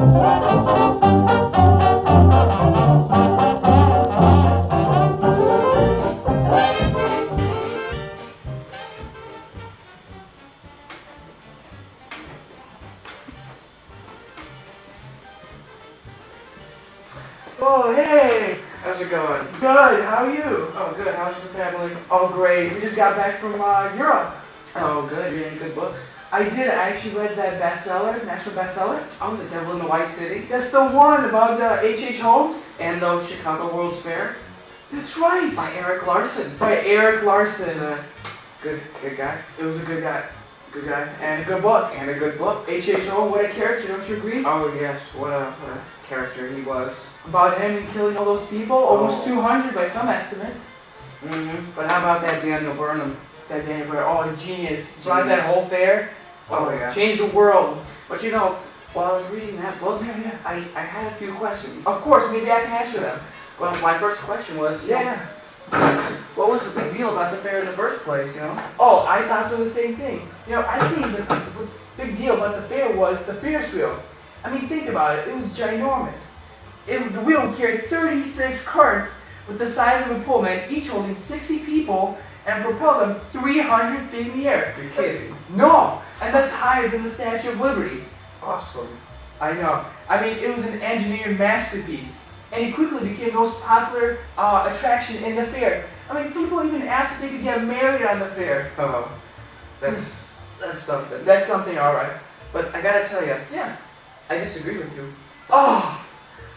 Oh, hey! How's it going? Good, how are you? Oh, good. How's the family? Oh, great. We just got back from Europe. Oh, good. You reading good books? I did. I actually read that bestseller, national bestseller. Oh, The Devil in the White City? That's the one about H.H. Holmes. And the Chicago World's Fair? That's right. By Eric Larson. By Eric He's Larson. a good guy. It was a good guy. Good guy. And a good book. And a good book. H.H. Holmes, what a character, don't you agree? Oh, yes. What a character he was. About him and killing all those people, almost 200 by some estimates. But how about that Daniel Burnham? That Daniel Burnham, oh, genius. Brought that whole fair. Oh, yeah. Changed the world. But you know, while I was reading that book, Yeah. I had a few questions. Of course, maybe I can answer them. Well, my first question was, what was the big deal about the fair in the first place, you know? Oh, I thought so the same thing. You know, I think the big deal about the fair was the Ferris wheel. I mean, think about it. It was ginormous. The wheel would carry 36 carts with the size of a Pullman, each holding 60 people, and propel them 300 feet in the air. You're kidding. No! And that's higher than the Statue of Liberty. Awesome. I know. I mean, it was an engineered masterpiece. And it quickly became the most popular attraction in the fair. I mean, people even asked if they could get married on the fair. Oh, that's something. That's something, alright. But I gotta tell you, Yeah. I disagree with you. Oh!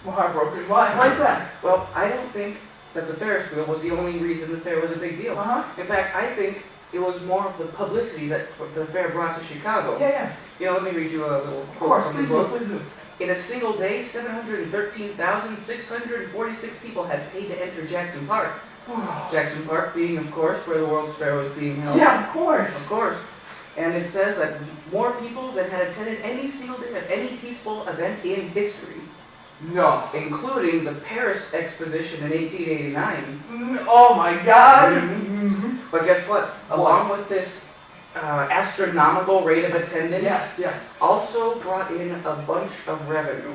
I'm heartbroken. Why? Why is that? Well, I don't think that the Ferris wheel was the only reason the fair was a big deal. In fact, I think it was more of the publicity that the fair brought to Chicago. Yeah. You know, let me read you a little Of quote course, from the please book. do, please do. In a single day, 713,646 people had paid to enter Jackson Park. Jackson Park being, of course, where the World's Fair was being held. Yeah, of course. Of course. And it says that more people than had attended any single day of any peaceful event in history, No. including the Paris Exposition in 1889. Oh my God. But guess what? Along with this astronomical rate of attendance, Yes. also brought in a bunch of revenue.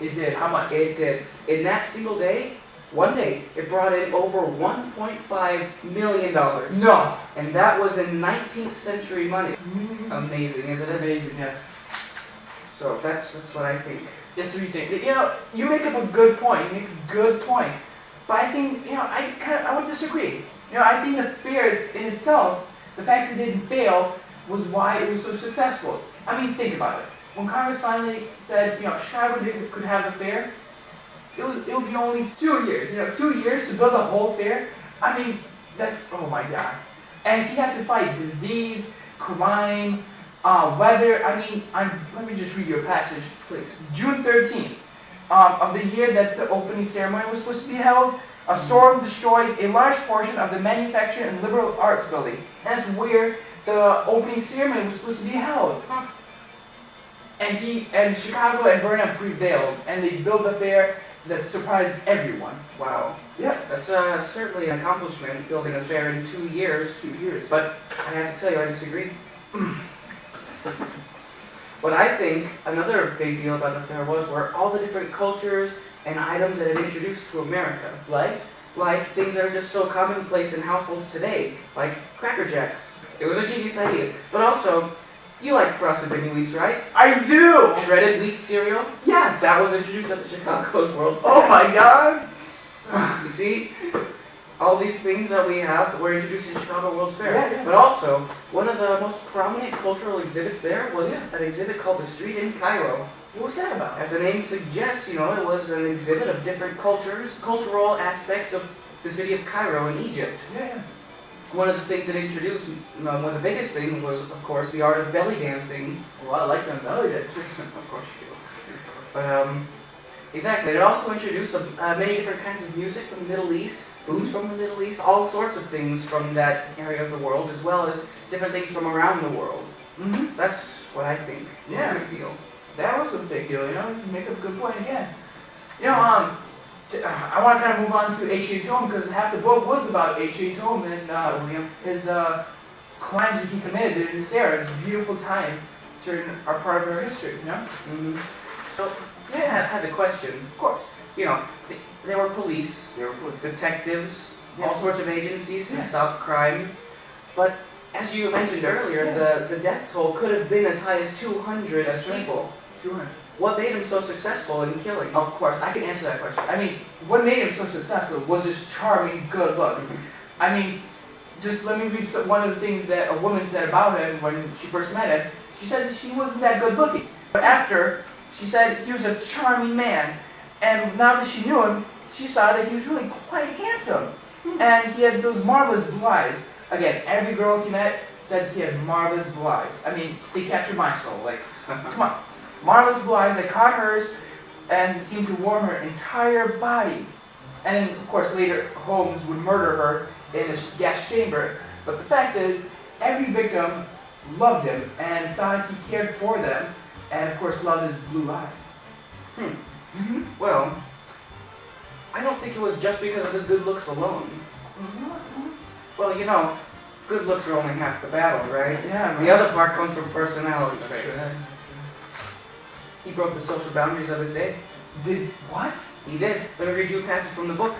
It did. How much? It did. In that single day, one day, it brought in over $1.5 million. No. And that was in 19th century money. Amazing, isn't it? Amazing, yes. So that's what I think. Yes, what do you think? You know, you make up a good point. You make a good point. But I think, you know, I would disagree. You know, I think the fair in itself, the fact that it didn't fail, was why it was so successful. I mean, think about it. When Congress finally said, you know, Chicago could have a fair, it would be only 2 years. You know, 2 years to build a whole fair. I mean, that's, oh my God. And he had to fight disease, crime, weather. I mean, let me just read you a passage, please. June 13th of the year that the opening ceremony was supposed to be held, a storm destroyed a large portion of the manufacturing and liberal arts building. That's where the opening ceremony was supposed to be held. And Chicago and Burnham prevailed, and they built a fair that surprised everyone. Wow. Yeah. That's certainly an accomplishment, building a fair in 2 years. 2 years. But I have to tell you, I disagree. What I think another big deal about the fair were all the different cultures and items that it introduced to America. Like things that are just so commonplace in households today, like Cracker Jacks. It was a genius idea. But also, you like frosted mini wheats, right? I do! Shredded wheat cereal? Yes! That was introduced at the Chicago's World Fair. Oh my God! You see, all these things that we have were introduced in Chicago World's Fair. Yeah. But also, one of the most prominent cultural exhibits there was an exhibit called the Street in Cairo. What was that about? As the name suggests, you know, it was an exhibit of different cultural aspects of the city of Cairo in Egypt. Yeah. One of the things it introduced, one of the biggest things was, of course, the art of belly dancing. Well, I like them belly dancers. Of course you do. But, exactly. It also introduced many different kinds of music from the Middle East, foods from the Middle East, all sorts of things from that area of the world, as well as different things from around the world. That's what I think. Yeah. Was a big deal. That was a big deal, you know, you make a good point again. You know, I want to kind of move on to H.H. Holmes because half the book was about H.H. Holmes and his crimes that he committed during this era. It's a beautiful time during our part of our history, you know? So, I had a question. Of course. You know, there were police, there were detectives, all sorts of agencies to stop crime. But as you mentioned earlier, the death toll could have been as high as 200 people. 200. What made him so successful in killing? Of course, I can answer that question. I mean, what made him so successful was his charming good looks. I mean, just let me read one of the things that a woman said about him when she first met him. She said that she wasn't that good looking. But after, she said he was a charming man. And now that she knew him, she saw that he was really quite handsome. And he had those marvelous blue eyes. Again, every girl he met said he had marvelous blue eyes. I mean, they captured my soul. Like, come on. Marvelous blue eyes that caught hers and seemed to warm her entire body. And then, of course, later Holmes would murder her in a gas chamber. But the fact is, every victim loved him and thought he cared for them, and of course loved his blue eyes. Well, I don't think it was just because of his good looks alone. Well, you know, good looks are only half the battle, right? Yeah. The other part comes from personality traits. He broke the social boundaries of his day. Did what? He did. Let me read you a passage from the book.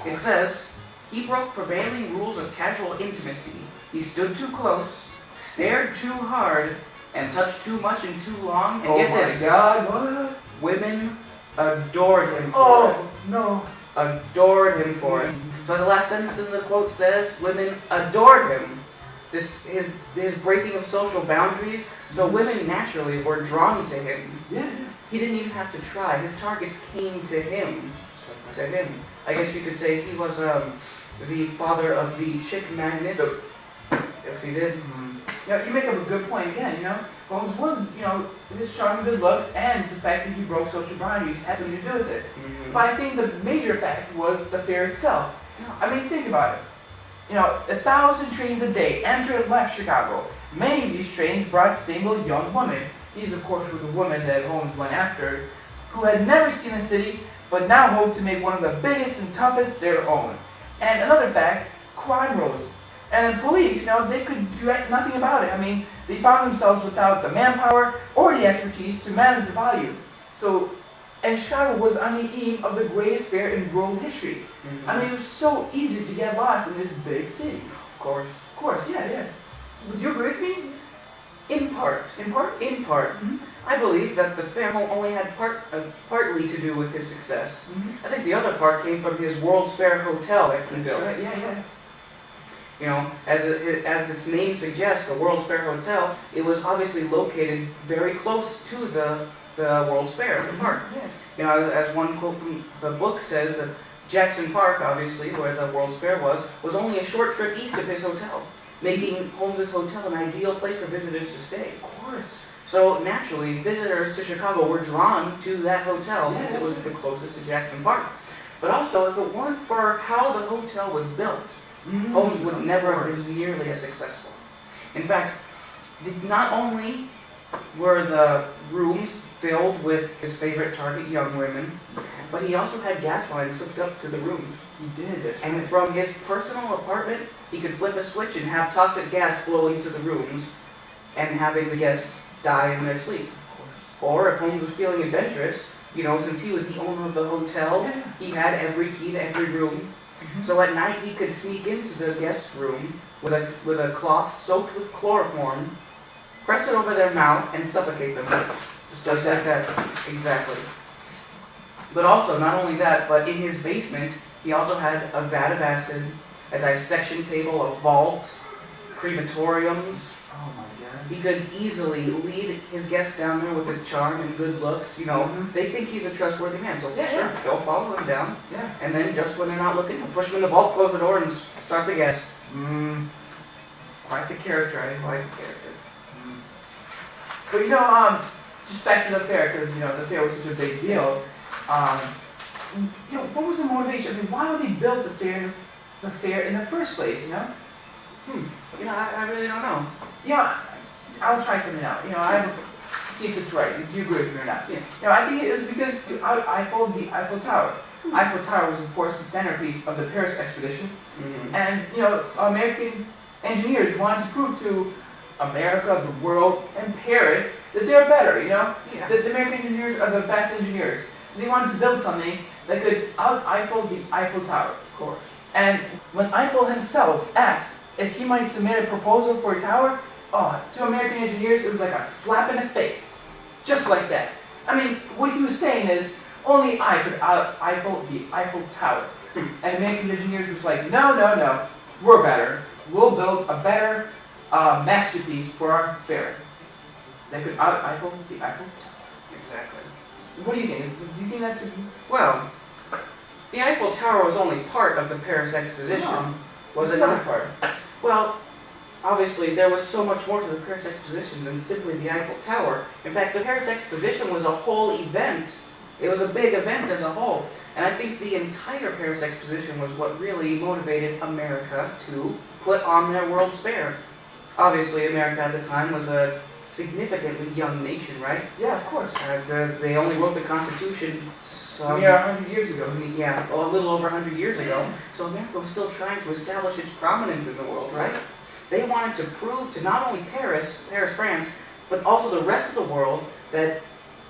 It says, he broke prevailing rules of casual intimacy. He stood too close, stared too hard, and touched too much and too long. And get this. Oh my God, what? Women adored him for it. Oh, no. Adored him for it. So as the last sentence in the quote says, women adored him. His breaking of social boundaries, so women naturally were drawn to him. Yeah. He didn't even have to try. His targets came to him. I guess you could say he was the father of the chick magnet. Yes, he did. You make up a good point again, you know. Holmes was, his charming good looks and the fact that he broke social boundaries had something to do with it. But I think the major fact was the fear itself. I mean, think about it. 1,000 trains a day entered and left Chicago. Many of these trains brought single young women. These, of course, were the women that Holmes went after, who had never seen a city, but now hoped to make one of the biggest and toughest their own. And another fact, crime rose. And the police, they could do nothing about it. I mean, they found themselves without the manpower or the expertise to manage the volume. And Chicago was on the eve of the greatest fair in world history. I mean, it was so easy to get lost in this big city. Of course. Of course, yeah. Would you agree with me? In part. In part? In part. I believe that the fair only had partly to do with his success. I think the other part came from his World's Fair hotel that he built. Right, yeah. As its name suggests, the World's Fair Hotel, it was obviously located very close to the World's Fair, the park. Yeah. As one quote from the book says, that Jackson Park, obviously, where the World's Fair was only a short trip east of his hotel, making Holmes's hotel an ideal place for visitors to stay. Of course. So naturally, visitors to Chicago were drawn to that hotel since it was the closest to Jackson Park. But also, if it weren't for how the hotel was built, Holmes would never have been nearly as successful. In fact, not only were the rooms filled with his favorite target, young women, but he also had gas lines hooked up to the rooms. He did. And from his personal apartment, he could flip a switch and have toxic gas flowing to the rooms and having the guests die in their sleep. Or if Holmes was feeling adventurous, since he was the owner of the hotel, he had every key to every room. So at night he could sneak into the guest's room with a cloth soaked with chloroform, press it over their mouth, and suffocate them. Just like that. Exactly. But also, not only that, but in his basement, he also had a vat of acid, a dissection table, a vault, crematoriums. Oh my God. He could easily lead his guests down there with a charm and good looks. They think he's a trustworthy man, so sure, they'll follow him down. Yeah. And then just when they're not looking, they'll push him in the vault, close the door, and start the gas. Quite the character, Quite the character. But just back to the fair, because the fair was such a big deal. What was the motivation? I mean, why would they build the fair in the first place? I really don't know. I'll try something out. I have see if it's right. If you agree with me or not. Yeah. I think it was because the Eiffel Tower. Eiffel Tower was, of course, the centerpiece of the Paris expedition, and American engineers wanted to prove to America, the world, and Paris that they're better, you know? Yeah. That the American engineers are the best engineers. So they wanted to build something that could out-Eiffel the Eiffel Tower, of course. And when Eiffel himself asked if he might submit a proposal for a tower, to American engineers, it was like a slap in the face. Just like that. I mean, what he was saying is, only I could out-Eiffel the Eiffel Tower. And American engineers was like, no, we're better. We'll build a better masterpiece for our fair that could out-Eiffel the Eiffel Tower. Exactly. What do you think? Do you think that's a... Well, the Eiffel Tower was only part of the Paris Exposition. No, Was it it's not? part? Well, obviously there was so much more to the Paris Exposition than simply the Eiffel Tower. In fact, the Paris Exposition was a whole event. It was a big event as a whole. And I think the entire Paris Exposition was what really motivated America to put on their World's Fair. Obviously, America at the time was a significantly young nation, right? Yeah, of course. They only wrote the Constitution Yeah, 100 years ago. yeah, a little over 100 years ago. So America was still trying to establish its prominence in the world, right? They wanted to prove to not only Paris, France, but also the rest of the world that,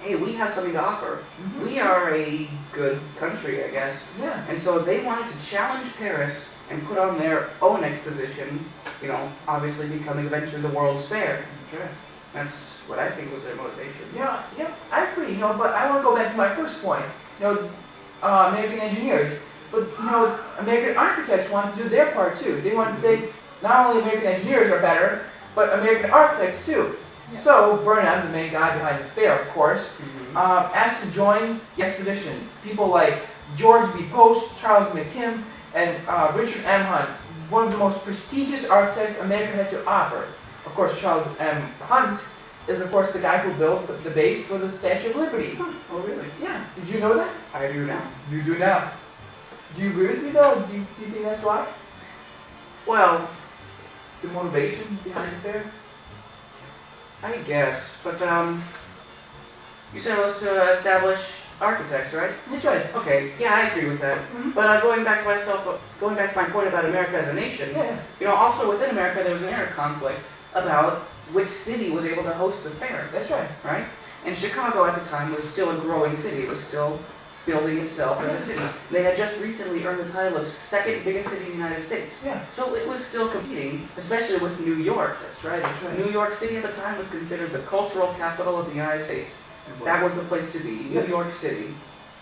hey, we have something to offer. Mm-hmm. We are a good country, I guess. Yeah. And so they wanted to challenge Paris and put on their own exposition, you know, obviously becoming eventually the World's Fair. Sure. That's what I think was their motivation. Yeah, I agree, you know, but I want to go back to my first point. You know, American engineers, but, you know, American architects want to do their part too. They want to say, not only American engineers are better, but American architects too. Yeah. So, Burnham, the main guy behind the fair, of course, Mm-hmm. asked to join the expedition. People like George B. Post, Charles McKim, and Richard M. Hunt, one of the most prestigious architects America had to offer. Of course, Charles M. Hunt is, of course, the guy who built the base for the Statue of Liberty. Oh, really? Yeah. Did you know that? I do now. You do now. Do you agree with me, though? Do you think that's why? Well, The motivation behind the fair? I guess, but you said it was to establish architects, right? That's right. Okay, yeah, I agree with that. Mm-hmm. But going back to my point about America as a nation, Yeah. you know, also within America there was an inner conflict about which city was able to host the fair, That's right. right? And Chicago at the time was still a growing city. It was still building itself as a city. They had just recently earned the title of second biggest city in the United States. Yeah. So it was still competing, especially with New York. That's right. That's right. New York City at the time was considered the cultural capital of the United States. That was the place to be, New York City.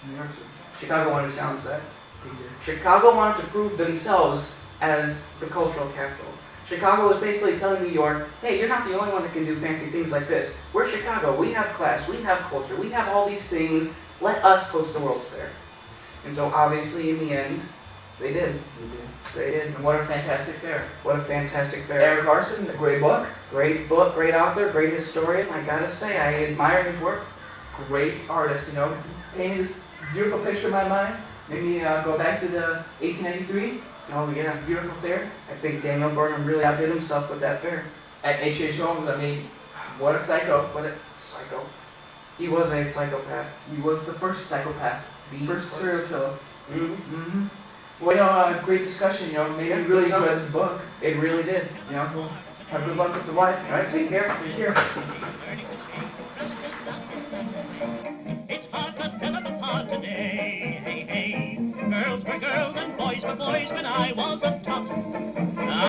New York City. Chicago wanted to challenge that. They did. Chicago wanted to prove themselves as the cultural capital. Chicago was basically telling New York, hey, you're not the only one that can do fancy things like this. We're Chicago, we have class, we have culture, we have all these things, let us host the World's Fair. And so obviously in the end, they did. They did. And what a fantastic fair. What a fantastic fair. Eric Larson, a great book. Great book, great author, great historian. I gotta say, I admire his work. Great artist, you know. Painted this beautiful picture in my mind. Made me go back to the 1893. Oh yeah. Beautiful fair. I think Daniel Burnham really outdid himself with that fair. At H.H. Holmes, I mean, what a psycho. What a psycho. He was a psychopath. He was the first psychopath. The first serial killer. Mm-hmm. Mm-hmm. Well, you know, great discussion, you know. Maybe you really enjoyed this book. It really did. You know, well, have good luck with the wife. All right, take care. Take care. It's hard to tell it apart today. Hey, hey. Girls were girls and boys were boys when I was a tot.